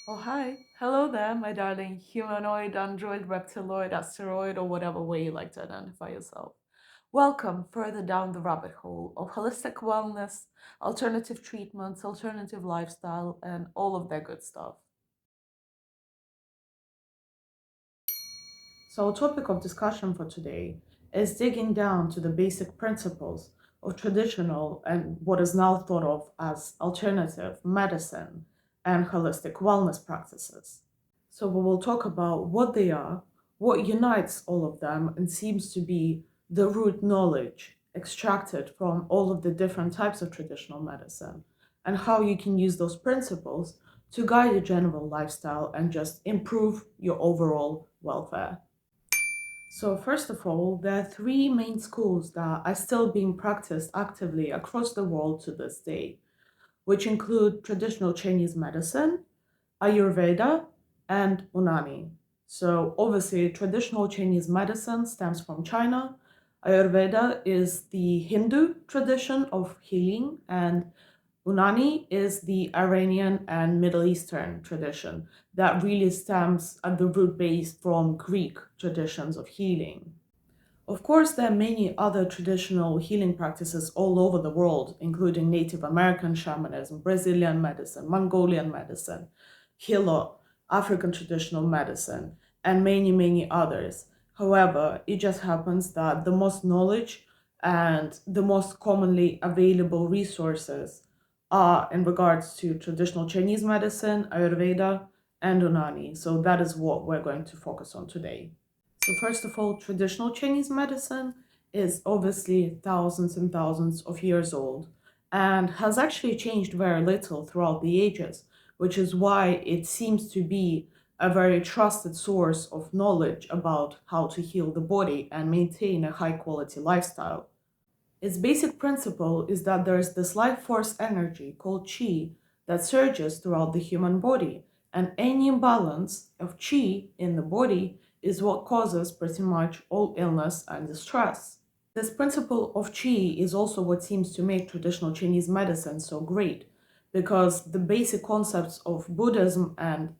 Oh, hi. Hello there, my darling humanoid, android, reptiloid, asteroid, or whatever way you like to identify yourself. Welcome further down the rabbit hole of holistic wellness, alternative treatments, alternative lifestyle, and all of that good stuff. So, our topic of discussion for today is digging down to the basic principles of traditional and what is now thought of as alternative medicine and holistic wellness practices. So, we will talk about what they are, what unites all of them, and seems to be the root knowledge extracted from all of the different types of traditional medicine, and how you can use those principles to guide your general lifestyle and just improve your overall welfare. So, first of all, there are three main schools that are still being practiced actively across the world to this day, which include traditional Chinese medicine, Ayurveda, and Unani. So, obviously, traditional Chinese medicine stems from China. Ayurveda is the Hindu tradition of healing, and Unani is the Iranian and Middle Eastern tradition that really stems at the root base from Greek traditions of healing. Of course, there are many other traditional healing practices all over the world, including Native American shamanism, Brazilian medicine, Mongolian medicine, Hilo, African traditional medicine, and many, many others. However, it just happens that the most knowledge and the most commonly available resources are in regards to traditional Chinese medicine, Ayurveda, and Unani. So that is what we're going to focus on today. So, first of all, traditional Chinese medicine is obviously thousands and thousands of years old and has actually changed very little throughout the ages, which is why it seems to be a very trusted source of knowledge about how to heal the body and maintain a high quality lifestyle. Its basic principle is that there is this life force energy called qi that surges throughout the human body, and any imbalance of qi in the body is what causes pretty much all illness and distress. This principle of qi is also what seems to make traditional Chinese medicine so great, because the basic concepts of Buddhism and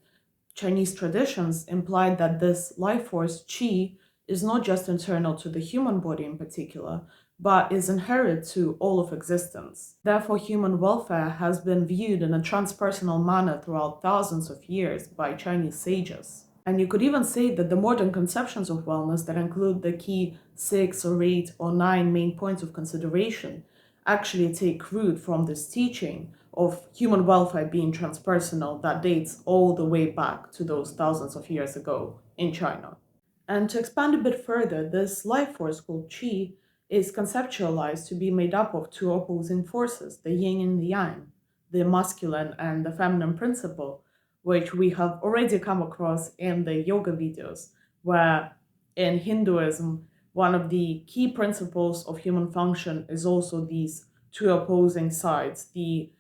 Chinese traditions implied that this life force, qi, is not just internal to the human body in particular, but is inherent to all of existence. Therefore, human welfare has been viewed in a transpersonal manner throughout thousands of years by Chinese sages. And you could even say that the modern conceptions of wellness that include the key six or eight or nine main points of consideration actually take root from this teaching of human welfare being transpersonal that dates all the way back to those thousands of years ago in China. And to expand a bit further, this life force called qi is conceptualized to be made up of two opposing forces, the yin and the yang, the masculine and the feminine principle, which we have already come across in the yoga videos, where in Hinduism, one of the key principles of human function is also these two opposing sides, the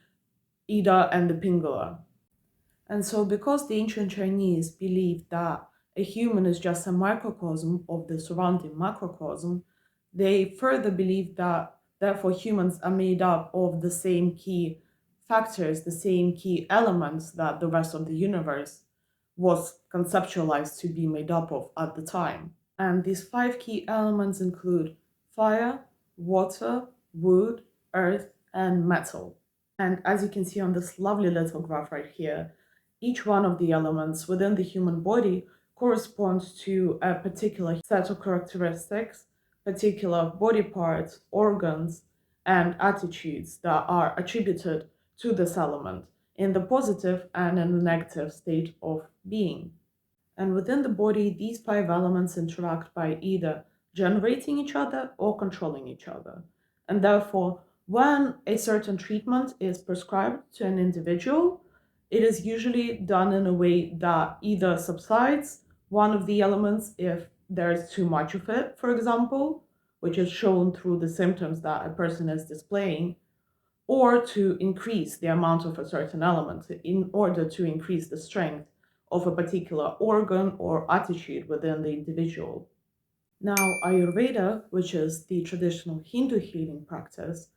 Ida and the Pingala. And so, because the ancient Chinese believed that a human is just a microcosm of the surrounding macrocosm, they further believed that therefore humans are made up of the same key factors, the same key elements that the rest of the universe was conceptualized to be made up of at the time. And these five key elements include fire, water, wood, earth, and metal. And as you can see on this lovely little graph right here, each one of the elements within the human body corresponds to a particular set of characteristics, particular body parts, organs, and attitudes that are attributed to this element in the positive and in the negative state of being. And within the body, these five elements interact by either generating each other or controlling each other. And therefore, when a certain treatment is prescribed to an individual, it is usually done in a way that either subsides one of the elements if there's too much of it, for example, which is shown through the symptoms that a person is displaying, or to increase the amount of a certain element in order to increase the strength of a particular organ or attitude within the individual. Now, Ayurveda, which is the traditional Hindu healing practice,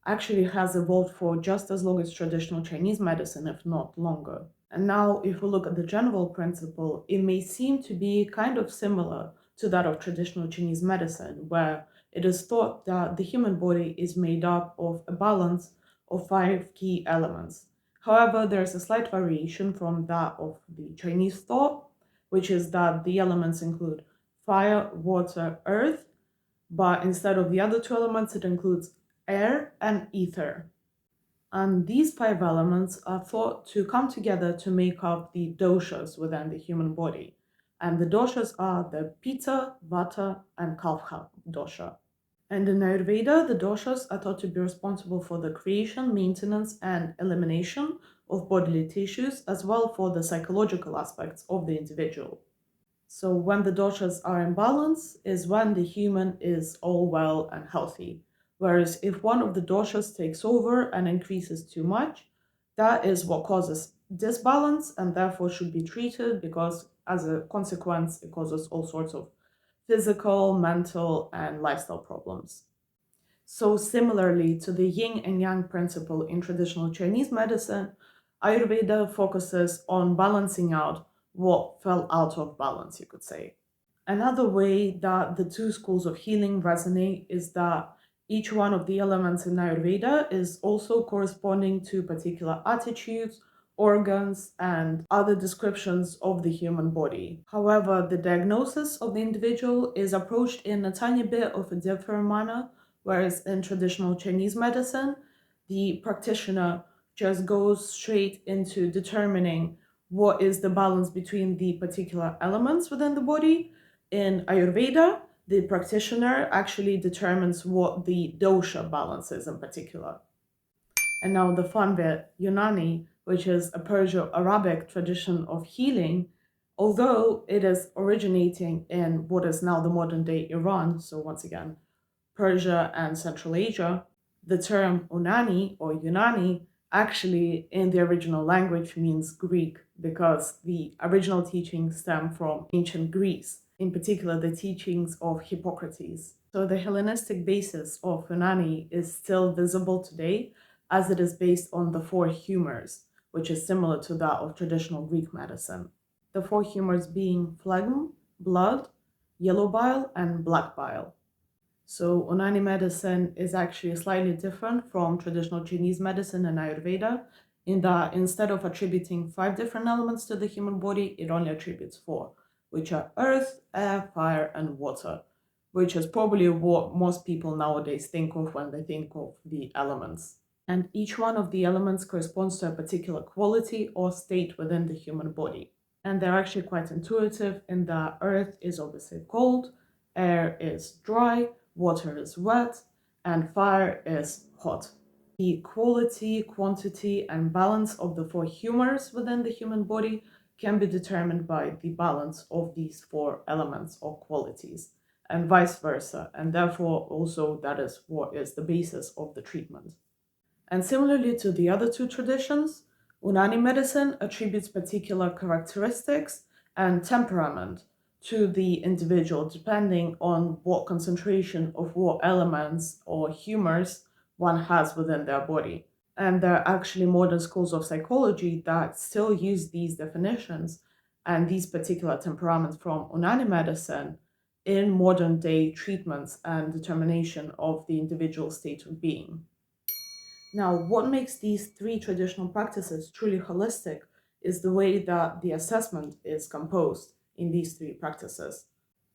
actually has evolved for just as long as traditional Chinese medicine, if not longer. And now, if we look at the general principle, it may seem to be kind of similar to that of traditional Chinese medicine, where it is thought that the human body is made up of a balance of five key elements. However, there's a slight variation from that of the Chinese thought, which is that the elements include fire, water, earth, but instead of the other two elements, it includes air and ether. And these five elements are thought to come together to make up the doshas within the human body. And the doshas are the Pitta, Vata, and Kapha dosha. And in Ayurveda, the doshas are thought to be responsible for the creation, maintenance, and elimination of bodily tissues, as well for the psychological aspects of the individual. So when the doshas are in balance is when the human is all well and healthy. Whereas if one of the doshas takes over and increases too much, that is what causes disbalance and therefore should be treated because as a consequence, it causes all sorts of physical, mental, and lifestyle problems. So similarly to the yin and yang principle in traditional Chinese medicine, Ayurveda focuses on balancing out what fell out of balance, you could say. Another way that the two schools of healing resonate is that each one of the elements in Ayurveda is also corresponding to particular attitudes, organs, and other descriptions of the human body. However, the diagnosis of the individual is approached in a tiny bit of a different manner, whereas in traditional Chinese medicine, the practitioner just goes straight into determining what is the balance between the particular elements within the body. In Ayurveda, the practitioner actually determines what the dosha balance is in particular. And now the fun bit, Unani, which is a Persian-Arabic tradition of healing, although it is originating in what is now the modern day Iran, so once again, Persia and Central Asia, the term Unani or Unani actually in the original language means Greek because the original teachings stem from ancient Greece, in particular the teachings of Hippocrates. So the Hellenistic basis of Unani is still visible today as it is based on the four humors, which is similar to that of traditional Greek medicine. The four humors being phlegm, blood, yellow bile, and black bile. So Unani medicine is actually slightly different from traditional Chinese medicine and Ayurveda in that instead of attributing five different elements to the human body, it only attributes four, which are earth, air, fire, and water, which is probably what most people nowadays think of when they think of the elements. And each one of the elements corresponds to a particular quality or state within the human body. And they're actually quite intuitive in that earth is obviously cold, air is dry, water is wet, and fire is hot. The quality, quantity, and balance of the four humors within the human body can be determined by the balance of these four elements or qualities, and vice versa. And therefore, also, that is what is the basis of the treatment. And similarly to the other two traditions, Unani medicine attributes particular characteristics and temperament to the individual depending on what concentration of what elements or humors one has within their body. And there are actually modern schools of psychology that still use these definitions and these particular temperaments from Unani medicine in modern day treatments and determination of the individual state of being. Now, what makes these three traditional practices truly holistic is the way that the assessment is composed in these three practices.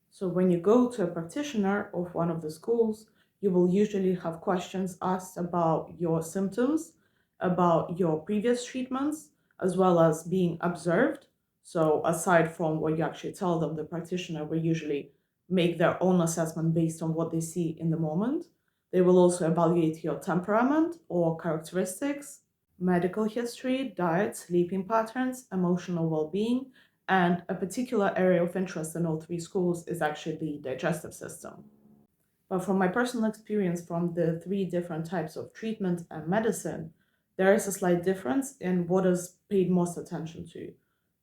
So, when you go to a practitioner of one of the schools, you will usually have questions asked about your symptoms, about your previous treatments, as well as being observed. So, aside from what you actually tell them, the practitioner will usually make their own assessment based on what they see in the moment. They will also evaluate your temperament or characteristics, medical history, diet, sleeping patterns, emotional well being, and a particular area of interest in all three schools is actually the digestive system. But from my personal experience from the three different types of treatment and medicine, there is a slight difference in what is paid most attention to.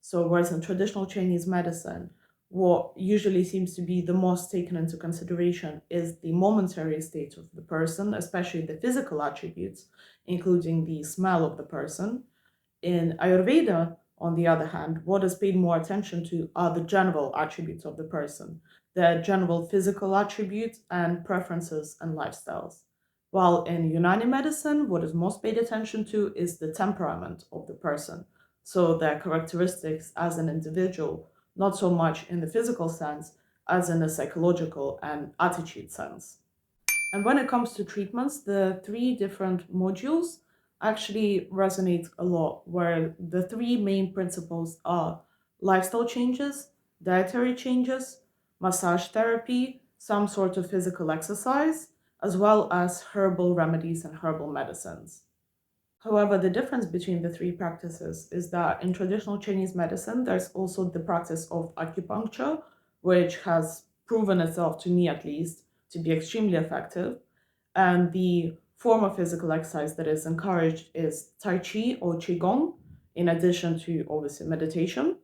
So, whereas in traditional Chinese medicine, what usually seems to be the most taken into consideration is the momentary state of the person, especially the physical attributes, including the smell of the person. In Ayurveda, on the other hand, what is paid more attention to are the general attributes of the person, their general physical attributes and preferences and lifestyles. While in Unani medicine, what is most paid attention to is the temperament of the person, so their characteristics as an individual, not so much in the physical sense as in the psychological and attitude sense. And when it comes to treatments, the three different modules actually resonate a lot, where the three main principles are lifestyle changes, dietary changes, massage therapy, some sort of physical exercise, as well as herbal remedies and herbal medicines. However, the difference between the three practices is that in traditional Chinese medicine, there's also the practice of acupuncture, which has proven itself, to me at least, to be extremely effective. And the form of physical exercise that is encouraged is Tai Chi or Qigong, in addition to obviously meditation.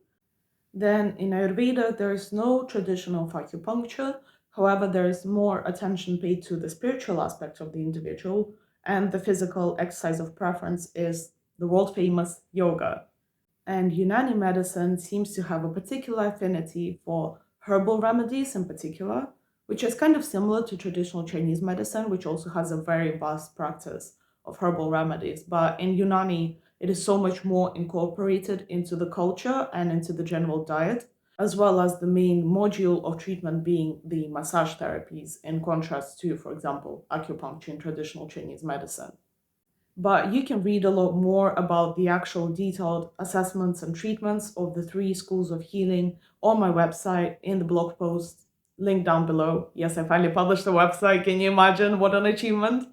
Then in Ayurveda, there is no tradition of acupuncture. However, there is more attention paid to the spiritual aspect of the individual, and the physical exercise of preference is the world famous yoga. And Unani medicine seems to have a particular affinity for herbal remedies in particular, which is kind of similar to traditional Chinese medicine, which also has a very vast practice of herbal remedies. But in Unani, it is so much more incorporated into the culture and into the general diet, as well as the main module of treatment being the massage therapies, in contrast to, for example, acupuncture in traditional Chinese medicine. But you can read a lot more about the actual detailed assessments and treatments of the three schools of healing on my website in the blog post, link down below. Yes, I finally published the website. Can you imagine what an achievement?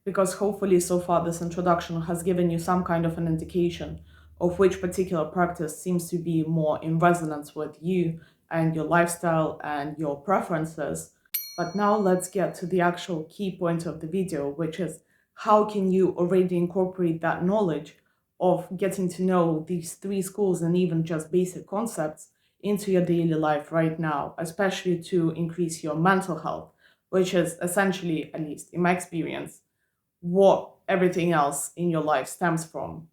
Because hopefully so far this introduction has given you some kind of an indication of which particular practice seems to be more in resonance with you and your lifestyle and your preferences. But now let's get to the actual key point of the video, which is how can you already incorporate that knowledge of getting to know these three schools and even just basic concepts into your daily life right now, especially to increase your mental health, which is essentially, at least in my experience, what everything else in your life stems from.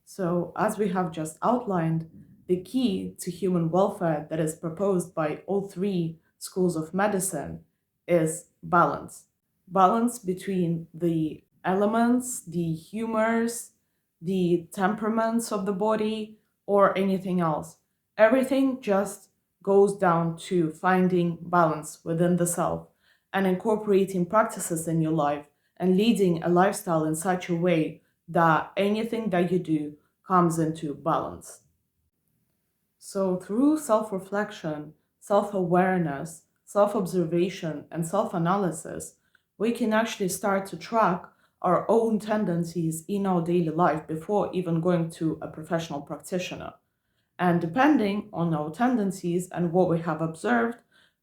So, as we have just outlined, the key to human welfare that is proposed by all three schools of medicine is balance. Balance between the elements, the humors, the temperaments of the body, or anything else. Everything just goes down to finding balance within the self and incorporating practices in your life and leading a lifestyle in such a way that anything that you do comes into balance. So, through self reflection, self awareness, self observation, and self analysis, we can actually start to track our own tendencies in our daily life before even going to a professional practitioner. And depending on our tendencies and what we have observed,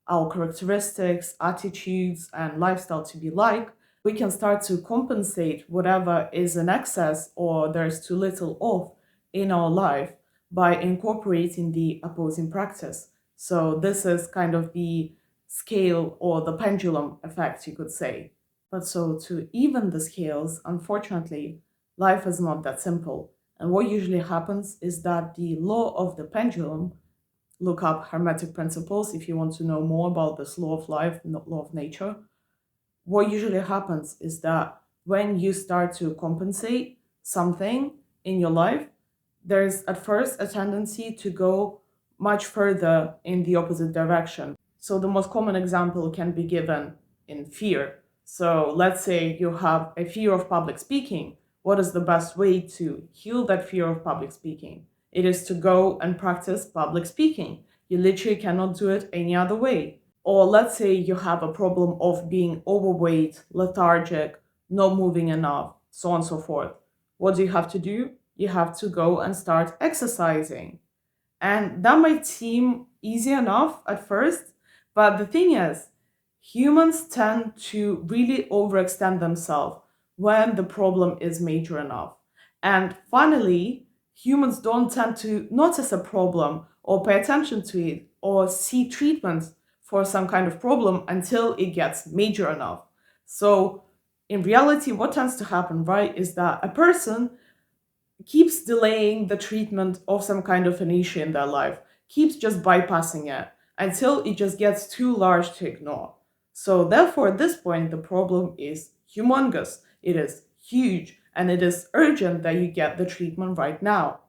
our characteristics, attitudes, and lifestyle to be like, we can start to compensate whatever is in excess or there's too little of in our life by incorporating the opposing practice. So, this is kind of the scale or the pendulum effect, you could say. But so, to even the scales, unfortunately, life is not that simple. And what usually happens is that the law of the pendulum, look up Hermetic principles if you want to know more about this law of life, law of nature. What usually happens is that when you start to compensate something in your life, there's at first a tendency to go much further in the opposite direction. So, the most common example can be given in fear. So, let's say you have a fear of public speaking. What is the best way to heal that fear of public speaking? It is to go and practice public speaking. You literally cannot do it any other way. Or let's say you have a problem of being overweight, lethargic, not moving enough, so on and so forth. What do you have to do? You have to go and start exercising. And that might seem easy enough at first, but the thing is, humans tend to really overextend themselves when the problem is major enough. And finally, humans don't tend to notice a problem or pay attention to it or seek treatment for some kind of problem until it gets major enough. So, in reality, what tends to happen, right, is that a person keeps delaying the treatment of some kind of an issue in their life, keeps just bypassing it until it just gets too large to ignore. So, therefore, at this point, the problem is humongous. It is huge, and it is urgent that you get the treatment right now.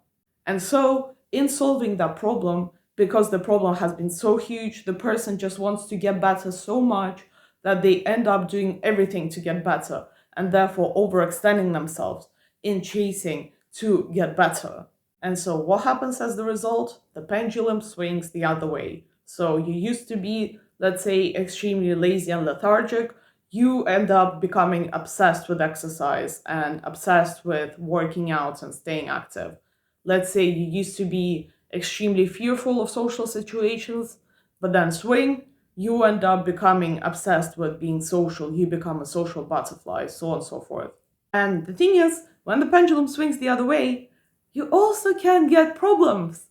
And so, in solving that problem, because the problem has been so huge, the person just wants to get better so much that they end up doing everything to get better and therefore overextending themselves in chasing to get better. And so, what happens as the result? The pendulum swings the other way. So, you used to be, let's say, extremely lazy and lethargic. You end up becoming obsessed with exercise and obsessed with working out and staying active. Let's say you used to be extremely fearful of social situations, but then swing, you end up becoming obsessed with being social. You become a social butterfly, so on and so forth. And the thing is, when the pendulum swings the other way, you also can get problems.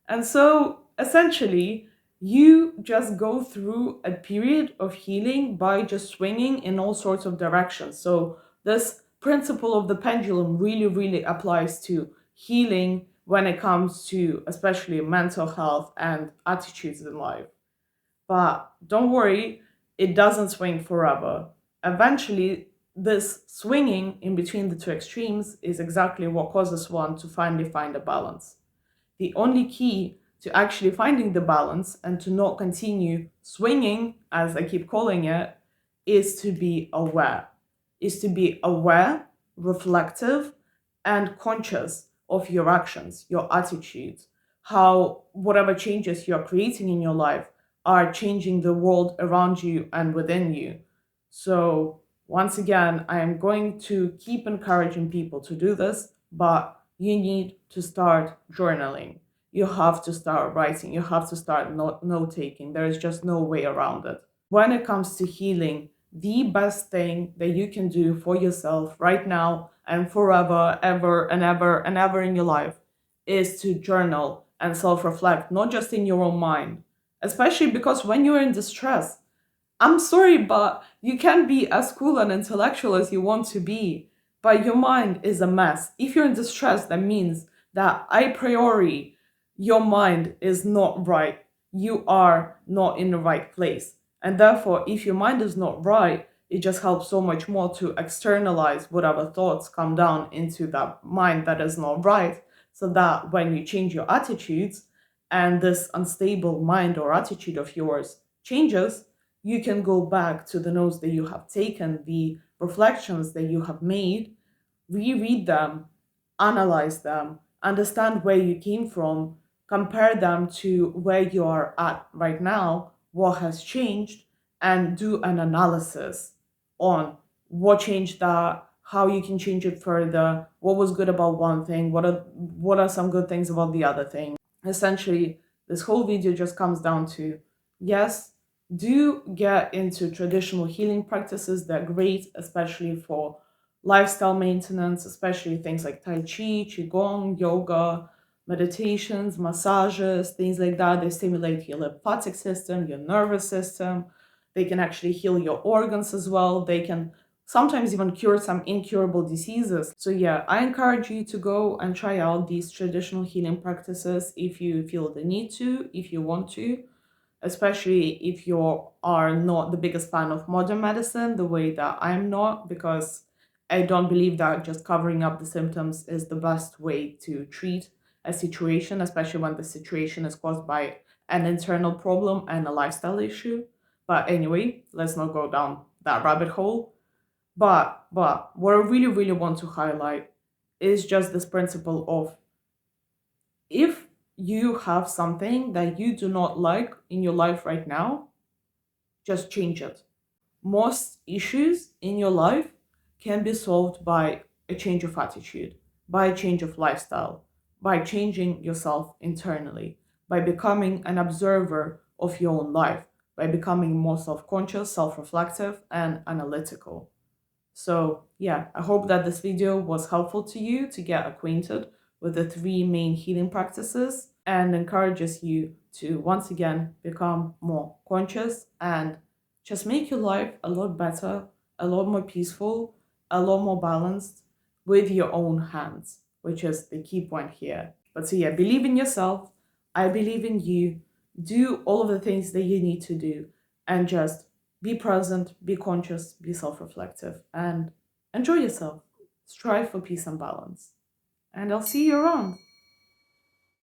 And so essentially, you just go through a period of healing by just swinging in all sorts of directions. So, this principle of the pendulum really, really applies to healing when it comes to especially mental health and attitudes in life. But don't worry, it doesn't swing forever. Eventually, this swinging in between the two extremes is exactly what causes one to finally find a balance. The only key to actually finding the balance and to not continue swinging, as I keep calling it, is to be aware. Is to be aware, reflective, and conscious of your actions, your attitudes, how whatever changes you're creating in your life are changing the world around you and within you. So, once again, I am going to keep encouraging people to do this, but you need to start journaling. You have to start writing. You have to start note taking. There is just no way around it. When it comes to healing, the best thing that you can do for yourself right now and forever, ever, and ever, and ever in your life is to journal and self reflect, not just in your own mind, especially because when you're in distress, I'm sorry, but you can be as cool and intellectual as you want to be, but your mind is a mess. If you're in distress, that means that a priori, your mind is not right. You are not in the right place. And therefore, if your mind is not right, it just helps so much more to externalize whatever thoughts come down into that mind that is not right, so that when you change your attitudes and this unstable mind or attitude of yours changes, you can go back to the notes that you have taken, the reflections that you have made, reread them, analyze them, understand where you came from, compare them to where you are at right now, what has changed, and do an analysis on what changed that, how you can change it further, what was good about one thing, what are some good things about the other thing. Essentially, this whole video just comes down to yes, do get into traditional healing practices. They're great, especially for lifestyle maintenance, especially things like Tai Chi, Qigong, yoga, meditations, massages, things like that. They stimulate your lymphatic system, your nervous system. They can actually heal your organs as well. They can sometimes even cure some incurable diseases. So, yeah, I encourage you to go and try out these traditional healing practices if you feel the need to, if you want to, especially if you are not the biggest fan of modern medicine, the way that I'm not, because I don't believe that just covering up the symptoms is the best way to treat a situation, especially when the situation is caused by an internal problem and a lifestyle issue. But anyway, let's not go down that rabbit hole. But what I really, really want to highlight is just this principle of if you have something that you do not like in your life right now, just change it. Most issues in your life can be solved by a change of attitude, by a change of lifestyle, by changing yourself internally, by becoming an observer of your own life, by becoming more self conscious, self reflective, and analytical. So, yeah, I hope that this video was helpful to you to get acquainted with the three main healing practices and encourages you to once again become more conscious and just make your life a lot better, a lot more peaceful, a lot more balanced with your own hands, which is the key point here. But so yeah, believe in yourself. I believe in you. Do all of the things that you need to do, and just be present, be conscious, be self-reflective, and enjoy yourself. Strive for peace and balance. And I'll see you around.